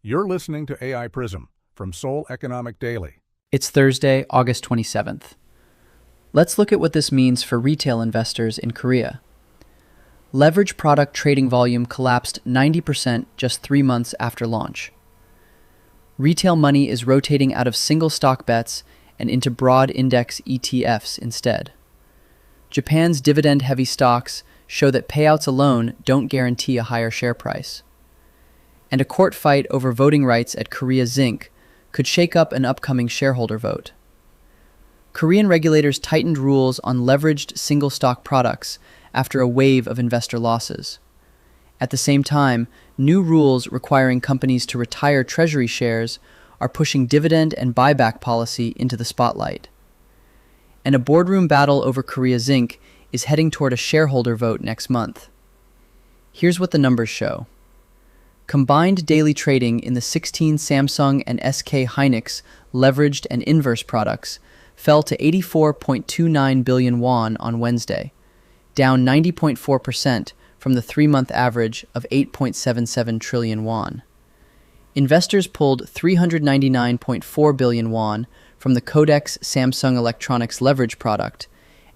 You're listening to AI Prism from Seoul Economic Daily. It's Thursday, August 27th. Let's look at what this means for retail investors in Korea. Leverage product trading volume collapsed 90% just 3 months after launch. Retail money is rotating out of single stock bets and into broad index ETFs instead. Japan's dividend-heavy stocks show that payouts alone don't guarantee a higher share price. And a court fight over voting rights at Korea Zinc could shake up an upcoming shareholder vote. Korean regulators tightened rules on leveraged single-stock products after a wave of investor losses. At the same time, new rules requiring companies to retire treasury shares are pushing dividend and buyback policy into the spotlight. And a boardroom battle over Korea Zinc is heading toward a shareholder vote next month. Here's what the numbers show. Combined daily trading in the 16 Samsung and SK Hynix leveraged and inverse products fell to 84.29 billion won on Wednesday, down 90.4% from the 3-month average of 8.77 trillion won. Investors pulled 399.4 billion won from the Codex Samsung Electronics leverage product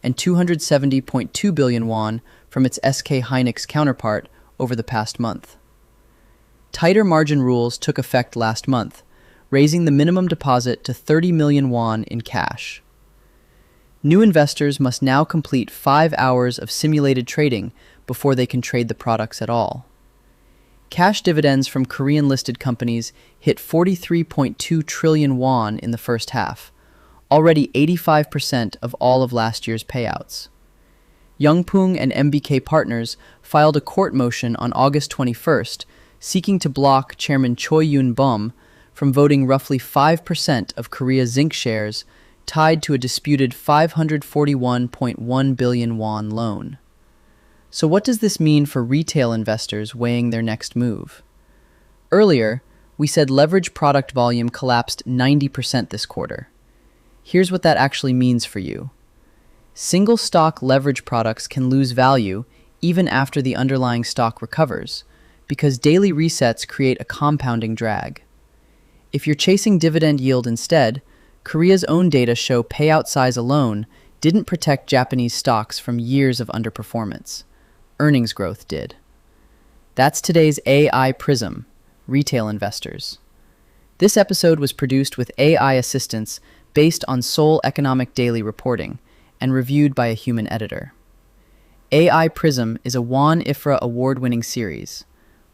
and 270.2 billion won from its SK Hynix counterpart over the past month. Tighter margin rules took effect last month, raising the minimum deposit to 30 million won in cash. New investors must now complete 5 hours of simulated trading before they can trade the products at all. Cash dividends from Korean-listed companies hit 43.2 trillion won in the first half, already 85% of all of last year's payouts. Yeongpoong and MBK Partners filed a court motion on August 21st seeking to block Chairman Choi Yoon-bum from voting roughly 5% of Korea Zinc shares tied to a disputed 541.1 billion won loan. So what does this mean for retail investors weighing their next move? Earlier, we said leverage product volume collapsed 90% this quarter. Here's what that actually means for you. Single stock leverage products can lose value even after the underlying stock recovers, because daily resets create a compounding drag. If you're chasing dividend yield instead, Korea's own data show payout size alone didn't protect Japanese stocks from years of underperformance. Earnings growth did. That's today's AI Prism, retail investors. This episode was produced with AI assistance based on Seoul Economic Daily reporting and reviewed by a human editor. AI Prism is a Won IFRA award-winning series.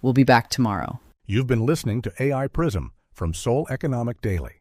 We'll be back tomorrow. You've been listening to AI Prism from Seoul Economic Daily.